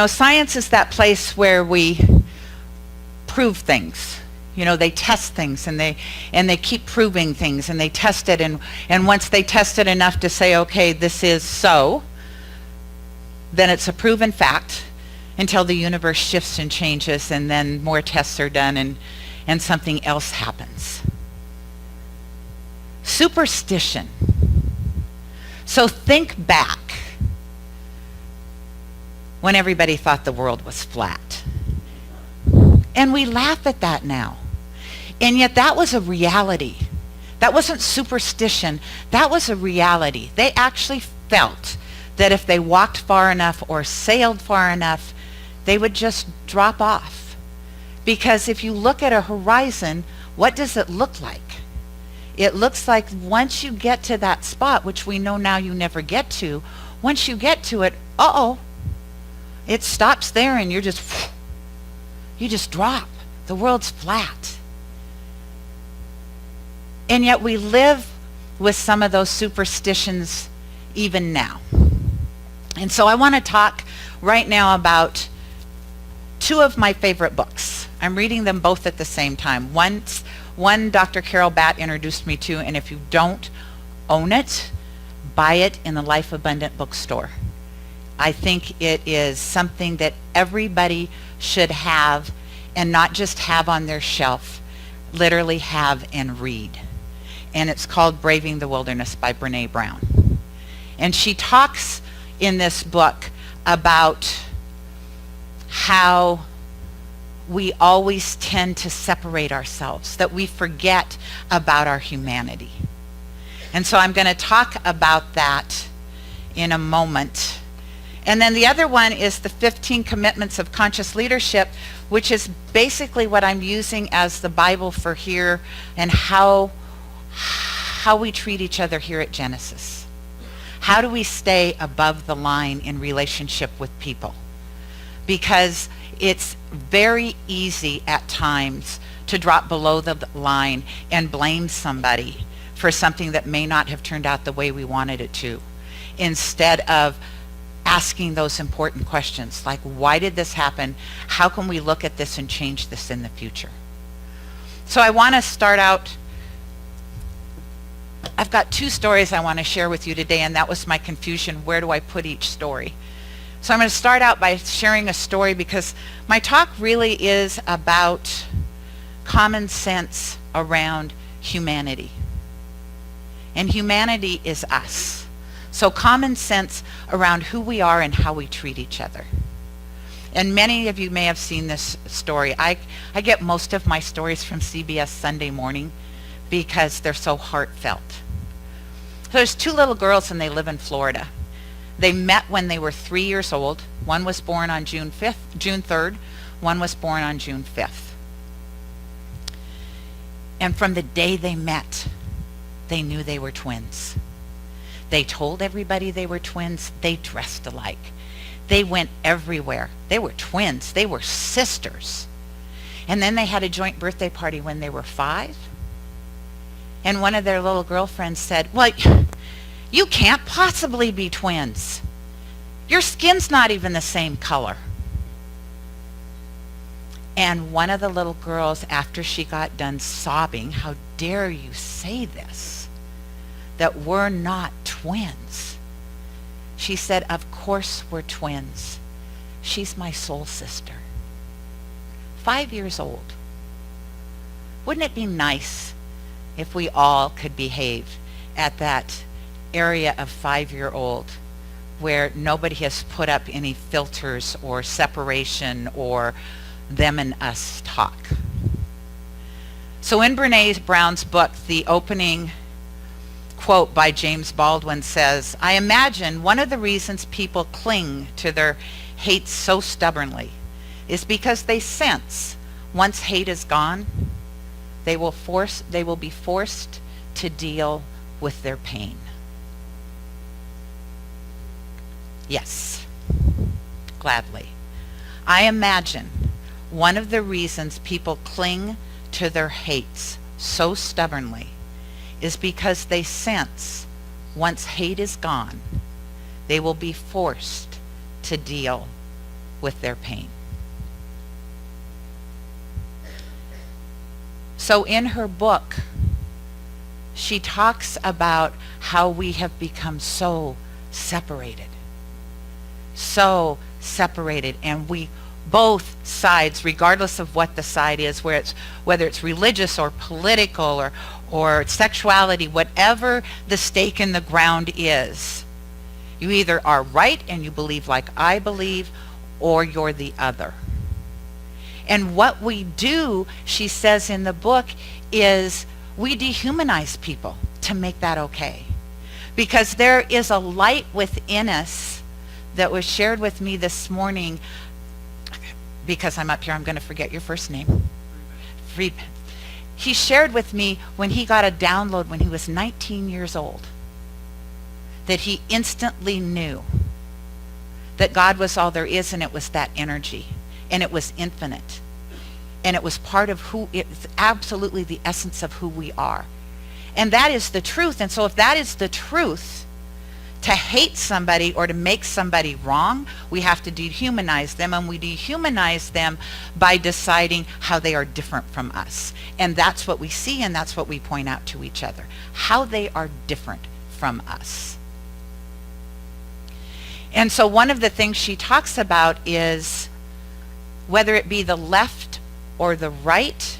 Science is that place where we prove things. They test things, and they keep proving things, and they test it, and once they test it enough to say, okay, this is so, then it's a proven fact until the universe shifts and changes, and then more tests are done, and something else happens. Superstition. So think back when everybody thought the world was flat. And we laugh at that now. And yet that was a reality. That wasn't superstition. That was a reality. They actually felt that if they walked far enough or sailed far enough, they would just drop off. Because if you look at a horizon, what does it look like? It looks like once you get to that spot, which we know now you never get to, once you get to it, it stops there, and you just drop. The world's flat. And yet we live with some of those superstitions even now. And so I want to talk right now about two of my favorite books. I'm reading them both at the same time. One Dr. Carol Batt introduced me to, and if you don't own it, buy it in the Life Abundant bookstore. I think it is something that everybody should have, and not just have on their shelf, literally have and read. And it's called Braving the Wilderness by Brene Brown. And she talks in this book about how we always tend to separate ourselves, that we forget about our humanity. And so I'm going to talk about that in a moment. And then the other one is the 15 Commitments of Conscious Leadership, which is basically what I'm using as the Bible for here and how we treat each other here at Genesis. How do we stay above the line in relationship with people? Because it's very easy at times to drop below the line and blame somebody for something that may not have turned out the way we wanted it to, instead of asking those important questions like, why did this happen? How can we look at this and change this in the future? So I want to start out, I've got two stories I want to share with you today, and that was my confusion. Where do I put each story? So I'm going to start out by sharing a story, because my talk really is about common sense around humanity. And humanity is us. So common sense around who we are and how we treat each other. And many of you may have seen this story. I get most of my stories from CBS Sunday Morning because they're so heartfelt. So there's two little girls, and they live in Florida. They met when they were 3 years old. One was born on June 3rd. One was born on June 5th. And from the day they met, they knew they were twins. They told everybody they were twins. They dressed alike. They went everywhere. They were twins. They were sisters. And then they had a joint birthday party when they were 5. And one of their little girlfriends said, well, you can't possibly be twins. Your skin's not even the same color. And one of the little girls, after she got done sobbing, how dare you say this, that we're not twins. She said, of course we're twins. She's my soul sister. 5 years old. Wouldn't it be nice if we all could behave at that area of 5-year-old where nobody has put up any filters or separation or them and us talk? So in Brene Brown's book, the opening quote by James Baldwin says, I imagine one of the reasons people cling to their hate so stubbornly is because they sense once hate is gone, they will be forced to deal with their pain. Yes, gladly. I imagine one of the reasons people cling to their hates so stubbornly is because they sense once hate is gone, they will be forced to deal with their pain. So in her book, she talks about how we have become so separated. So separated, and we, both sides, regardless of what the side is, whether it's religious or political or sexuality, whatever the stake in the ground is, you either are right and you believe like I believe, or you're the other. And what we do, she says in the book, is we dehumanize people to make that okay. Because there is a light within us that was shared with me this morning. Because I'm up here, I'm going to forget your first name. Friedman. He shared with me when he got a download when he was 19 years old, that he instantly knew that God was all there is, and it was that energy, and it was infinite, and it was part of who, it's absolutely the essence of who we are. And that is the truth. And so if that is the truth, to hate somebody or to make somebody wrong, we have to dehumanize them, and we dehumanize them by deciding how they are different from us. And that's what we see, and that's what we point out to each other, how they are different from us. And so one of the things she talks about is, whether it be the left or the right,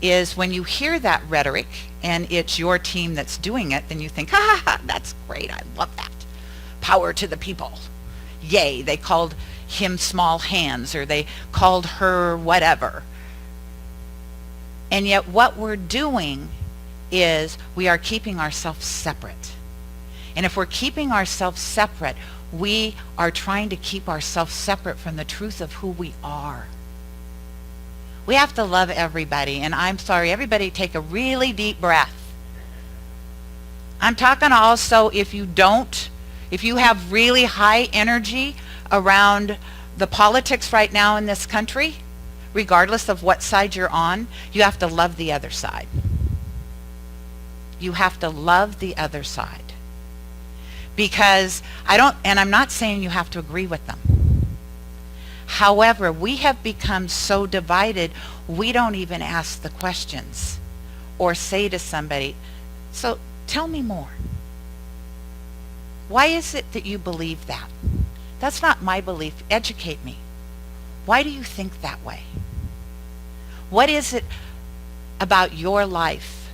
is when you hear that rhetoric and it's your team that's doing it, then you think, ha, that's great, I love that. Power to the people. Yay, they called him small hands, or they called her whatever. And yet what we're doing is we are keeping ourselves separate. And if we're keeping ourselves separate, we are trying to keep ourselves separate from the truth of who we are. We have to love everybody, and I'm sorry, everybody take a really deep breath. I'm talking also, if you have really high energy around the politics right now in this country, regardless of what side you're on, you have to love the other side. You have to love the other side. Because I'm not saying you have to agree with them. However, we have become so divided, we don't even ask the questions or say to somebody, so tell me more. Why is it that you believe that? That's not my belief. Educate me. Why do you think that way? What is it about your life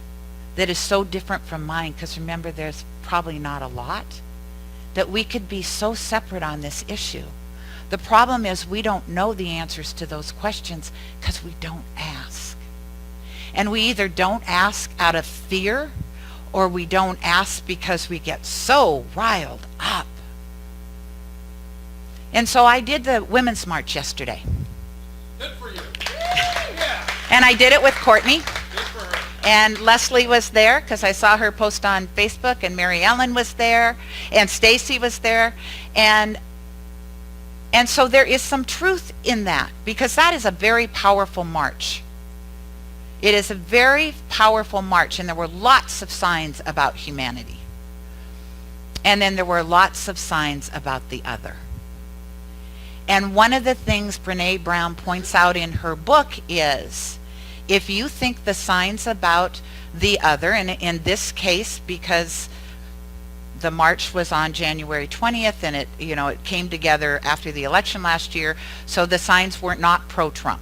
that is so different from mine? Because remember, there's probably not a lot, that we could be so separate on this issue. The problem is we don't know the answers to those questions because we don't ask. And we either don't ask out of fear, or we don't ask because we get so riled up. And so I did the Women's March yesterday. Good for you. Yeah. And I did it with Courtney. Good for her. And Leslie was there because I saw her post on Facebook, and Mary Ellen was there, and Stacy was there. And so there is some truth in that, because that is a very powerful march. It is a very powerful march, and there were lots of signs about humanity. And then there were lots of signs about the other. And one of the things Brene Brown points out in her book is, if you think the signs about the other, and in this case, because the march was on January 20th, and it came together after the election last year, so the signs were not pro-Trump.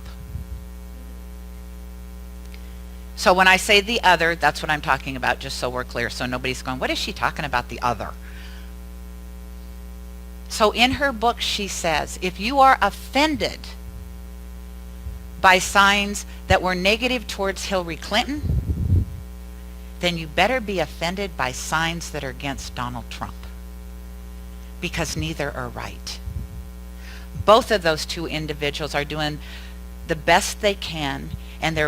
So when I say the other, that's what I'm talking about, just so we're clear, so nobody's going, what is she talking about, the other? So in her book, she says, if you are offended by signs that were negative towards Hillary Clinton, then you better be offended by signs that are against Donald Trump, because neither are right. Both of those two individuals are doing the best they can, and they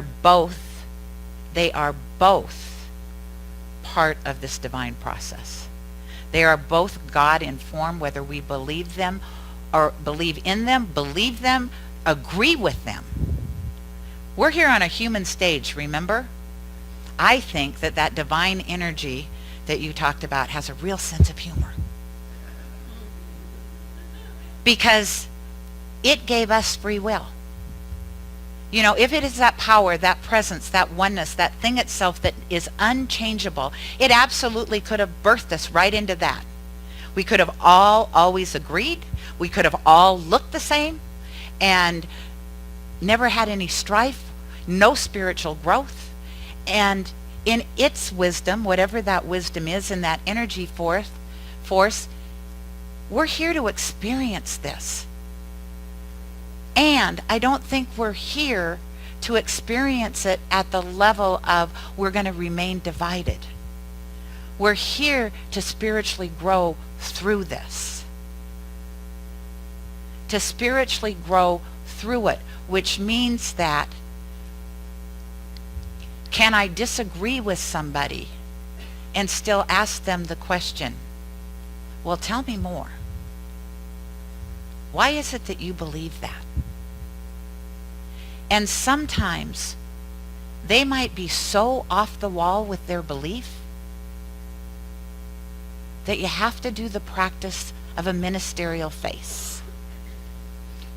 are both part of this divine process. They are both God informed, whether we believe them or believe in them, believe them, agree with them. We're here on a human stage, remember? I think that divine energy that you talked about has a real sense of humor. Because it gave us free will. You know, if it is that power, that presence, that oneness, that thing itself that is unchangeable, it absolutely could have birthed us right into that. We could have all always agreed. We could have all looked the same and never had any strife, no spiritual growth. And in its wisdom, whatever that wisdom is, in that energy force, we're here to experience this. And I don't think we're here to experience it at the level of we're going to remain divided. We're here to spiritually grow through this. To spiritually grow through it, which means that can I disagree with somebody and still ask them the question, well, tell me more. Why is it that you believe that? And sometimes they might be so off the wall with their belief that you have to do the practice of a ministerial face,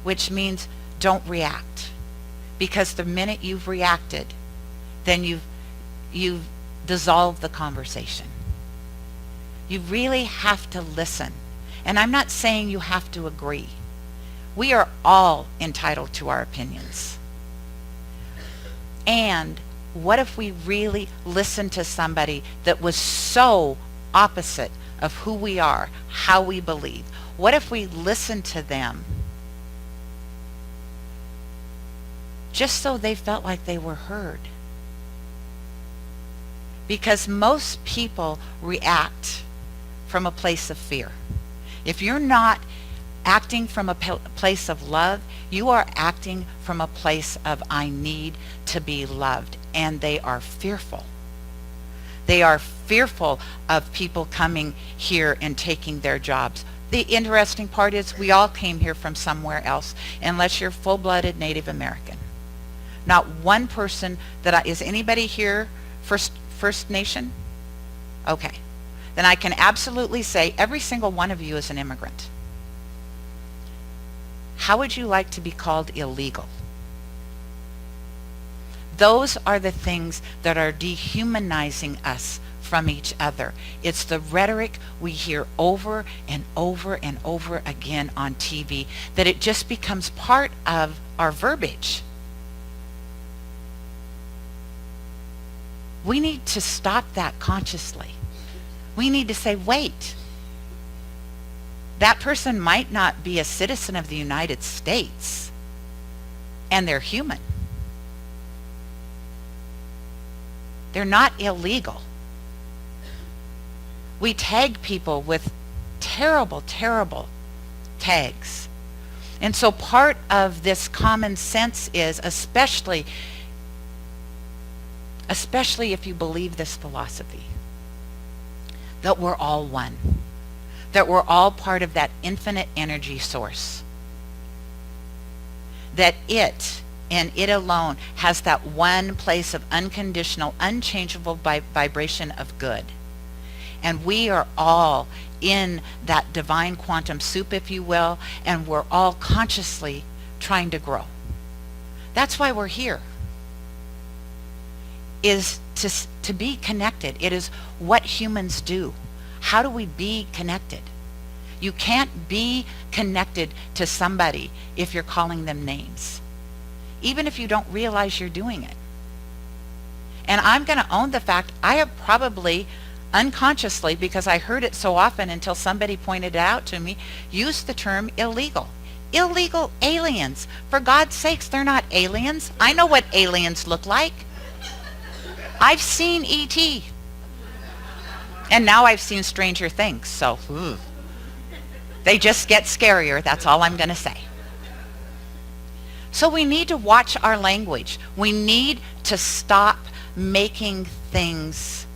which means don't react. Because the minute you've reacted, then you've dissolved the conversation. You really have to listen. And I'm not saying you have to agree. We are all entitled to our opinions. And what if we really listened to somebody that was so opposite of who we are, how we believe? What if we listened to them just so they felt like they were heard? Because most people react from a place of fear. If you're not acting from a place of love, you are acting from a place of I need to be loved. And they are fearful. They are fearful of people coming here and taking their jobs. The interesting part is we all came here from somewhere else, unless you're full-blooded Native American. Not one person is anybody here First Nation? Okay. Then I can absolutely say every single one of you is an immigrant. How would you like to be called illegal? Those are the things that are dehumanizing us from each other. It's the rhetoric we hear over and over and over again on TV that it just becomes part of our verbiage. We need to stop that consciously. We need to say, wait, that person might not be a citizen of the United States, and they're human. They're not illegal. We tag people with terrible, terrible tags. And so part of this common sense is, especially if you believe this philosophy, that we're all one, that we're all part of that infinite energy source, that it and it alone has that one place of unconditional, unchangeable vibration of good. And we are all in that divine quantum soup, if you will, and we're all consciously trying to grow. That's why we're here, is to be connected. It is what humans do. How do we be connected? You can't be connected to somebody if you're calling them names, even if you don't realize you're doing it. And I'm going to own the fact I have probably unconsciously, because I heard it so often until somebody pointed it out to me, used the term illegal. Illegal aliens. For God's sakes, they're not aliens. I know what aliens look like. I've seen E.T. And now I've seen Stranger Things, so they just get scarier. That's all I'm going to say. So we need to watch our language. We need to stop making things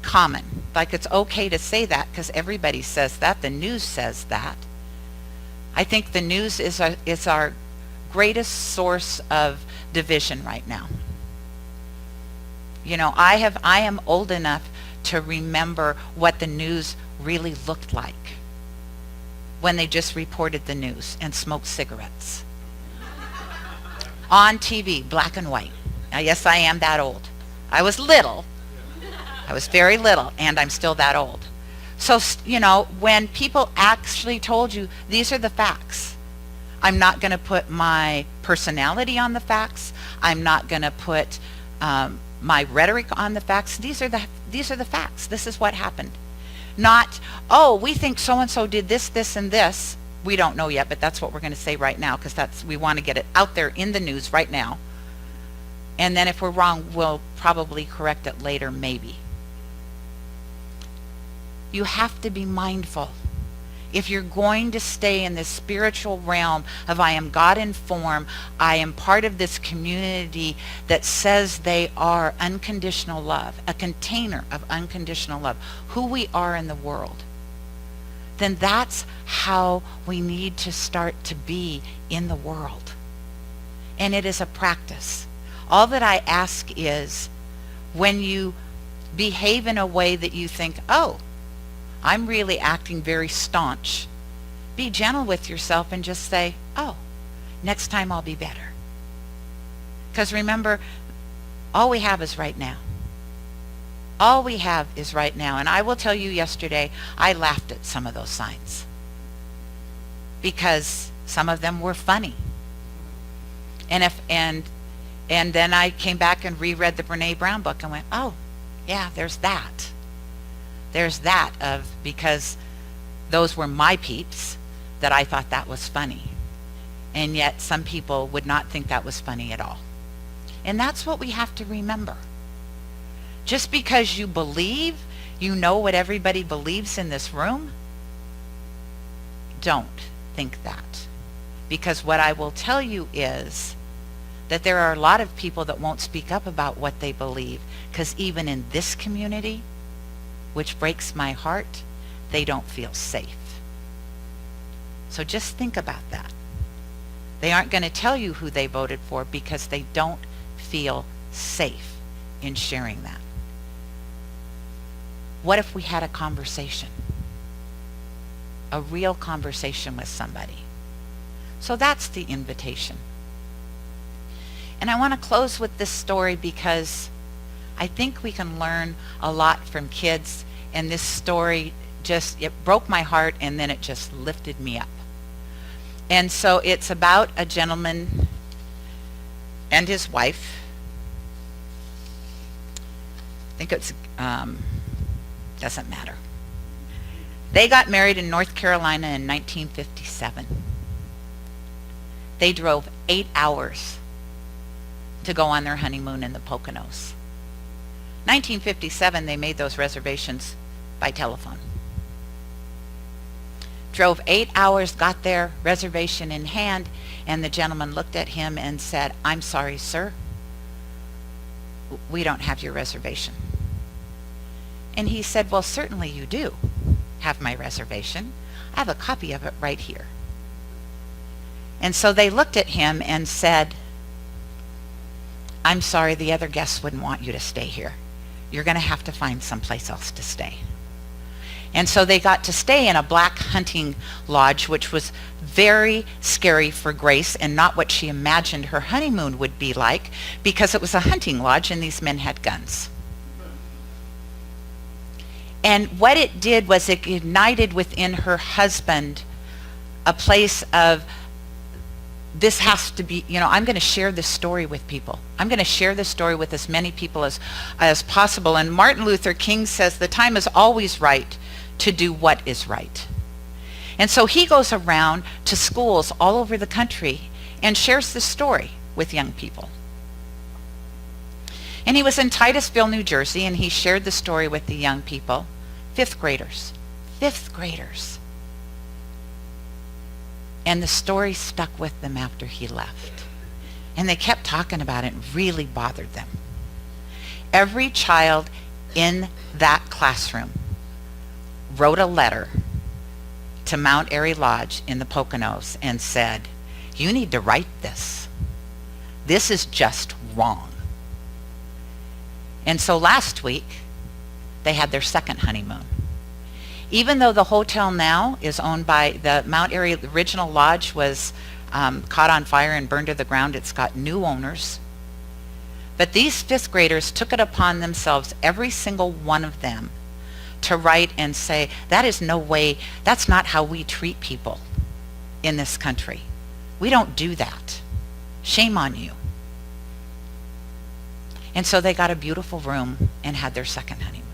common. Like it's okay to say that because everybody says that. The news says that. I think the news is our greatest source of division right now. You know, I am old enough to remember what the news really looked like. when they just reported the news and smoked cigarettes. On TV, black and white. Now, yes, I am that old. I was little. I was very little, and I'm still that old. So, when people actually told you, these are the facts. I'm not going to put my personality on the facts. I'm not going to put my rhetoric on the facts. These are the facts. This is what happened. Not, oh, we think so-and-so did this, this, and this. We don't know yet, but that's what we're going to say right now, because we want to get it out there in the news right now. And then if we're wrong, we'll probably correct it later, maybe. You have to be mindful. If you're going to stay in this spiritual realm of I am God in form, I am part of this community that says they are unconditional love, a container of unconditional love, who we are in the world, then that's how we need to start to be in the world. And it is a practice. All that I ask is, when you behave in a way that you think, oh, I'm really acting very staunch, be gentle with yourself and just say, oh, next time I'll be better. Because remember, all we have is right now. All we have is right now. And I will tell you, yesterday, I laughed at some of those signs, because some of them were funny. And then I came back and reread the Brene Brown book and went, oh, yeah, there's that. There's that because those were my peeps that I thought that was funny. And yet some people would not think that was funny at all. And that's what we have to remember. Just because you believe you know what everybody believes in this room, don't think that. Because what I will tell you is that there are a lot of people that won't speak up about what they believe, because even in this community, which breaks my heart, they don't feel safe. So just think about that. They aren't going to tell you who they voted for because they don't feel safe in sharing that. What if we had a conversation? A real conversation with somebody. So that's the invitation. And I want to close with this story because I think we can learn a lot from kids, and this story it broke my heart, and then it just lifted me up. And so it's about a gentleman and his wife. I think it's, doesn't matter. They got married in North Carolina in 1957. They drove 8 hours to go on their honeymoon in the Poconos. 1957, they made those reservations by telephone. Drove 8 hours, got their reservation in hand, and the gentleman looked at him and said, I'm sorry, sir. We don't have your reservation. And he said, well, certainly you do have my reservation. I have a copy of it right here. And so they looked at him and said, I'm sorry, the other guests wouldn't want you to stay here. You're going to have to find someplace else to stay. And so they got to stay in a black hunting lodge, which was very scary for Grace and not what she imagined her honeymoon would be like, because it was a hunting lodge and these men had guns. And what it did was it ignited within her husband a place of, this has to be, I'm going to share this story with people. I'm going to share this story with as many people as possible. And Martin Luther King says the time is always right to do what is right. And so he goes around to schools all over the country and shares this story with young people. And he was in Titusville, New Jersey, and he shared the story with the young people, fifth graders. And the story stuck with them after he left. And they kept talking about it, and it really bothered them. Every child in that classroom wrote a letter to Mount Airy Lodge in the Poconos and said, you need to write this. This is just wrong. And so last week, they had their second honeymoon. Even though the hotel now is owned by the Mount Airy original lodge was caught on fire and burned to the ground, it's got new owners. But these fifth graders took it upon themselves, every single one of them, to write and say, that is no way, that's not how we treat people in this country. We don't do that. Shame on you. And so they got a beautiful room and had their second honeymoon.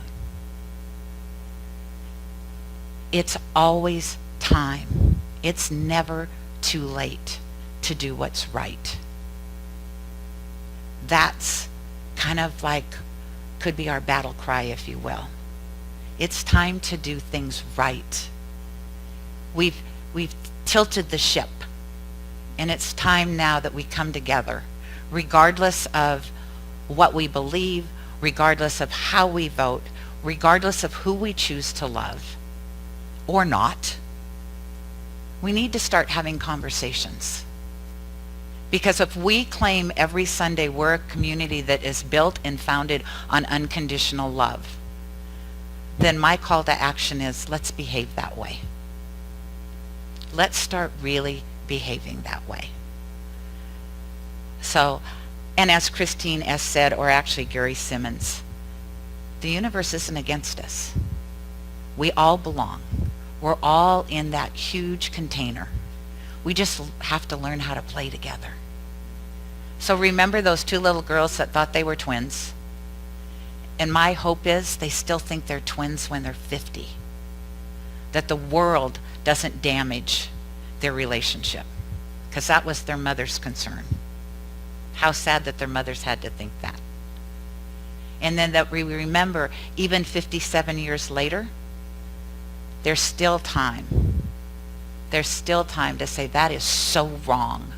It's always time. It's never too late to do what's right. That's kind of like, could be our battle cry, if you will. It's time to do things right. We've tilted the ship, and it's time now that we come together, regardless of what we believe, regardless of how we vote, regardless of who we choose to love or not. We need to start having conversations. Because if we claim every Sunday we're a community that is built and founded on unconditional love, then my call to action is, let's behave that way. Let's start really behaving that way. So, and as Christine S. said, or actually Gary Simmons, the universe isn't against us. We all belong. We're all in that huge container. We just have to learn how to play together. So remember those two little girls that thought they were twins? And my hope is they still think they're twins when they're 50. That the world doesn't damage their relationship. Because that was their mother's concern. How sad that their mothers had to think that. And then that we remember, even 57 years later, there's still time. There's still time to say, that is so wrong.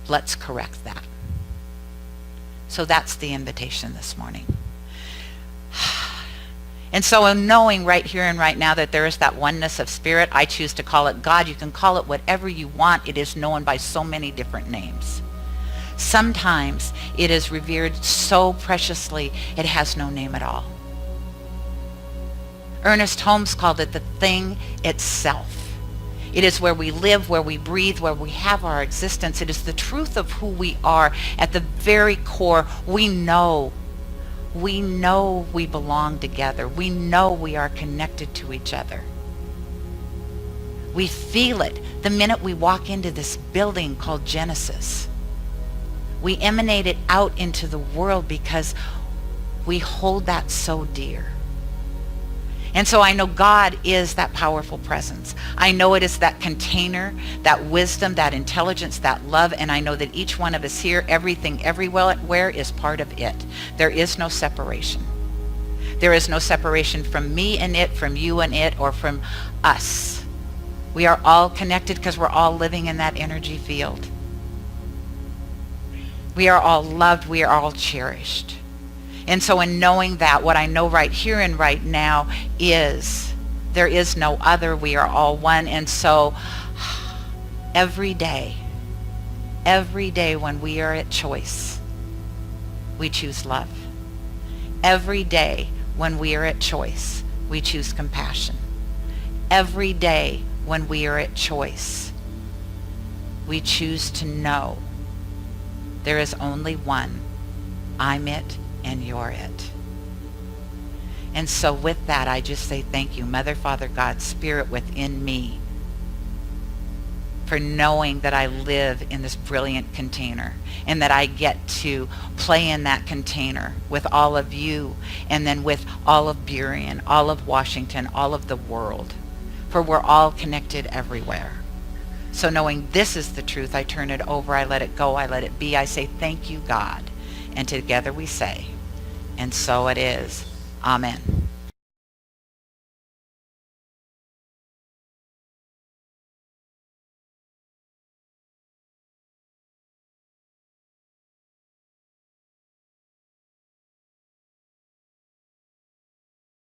Let's correct that. So that's the invitation this morning. And so in knowing right here and right now that there is that oneness of spirit, I choose to call it God. You can call it whatever you want. It is known by so many different names. Sometimes it is revered so preciously it has no name at all. Ernest Holmes called it the thing itself. It is where we live, where we breathe, where we have our existence. It is the truth of who we are. At the very core, we know we belong together. We know we are connected to each other. We feel it the minute we walk into this building called Genesis. We emanate it out into the world because we hold that so dear. And so I know God is that powerful presence. I know it is that container, that wisdom, that intelligence, that love, and I know that each one of us here, everything, everywhere is part of it. There is no separation. There is no separation from me and it, from you and it, or from us. We are all connected because we're all living in that energy field. We are all loved. We are all cherished. And so in knowing that, what I know right here and right now is there is no other. We are all one. And so every day when we are at choice, we choose love. Every day when we are at choice, we choose compassion. Every day when we are at choice, we choose to know there is only one. I'm it. And you're it. And so with that, I just say thank you, Mother, Father, God, Spirit within me, for knowing that I live in this brilliant container and that I get to play in that container with all of you and then with all of Burien, all of Washington, all of the world, for we're all connected everywhere. So knowing this is the truth, I turn it over, I let it go, I let it be. I say thank you, God. And together we say, and so it is. Amen.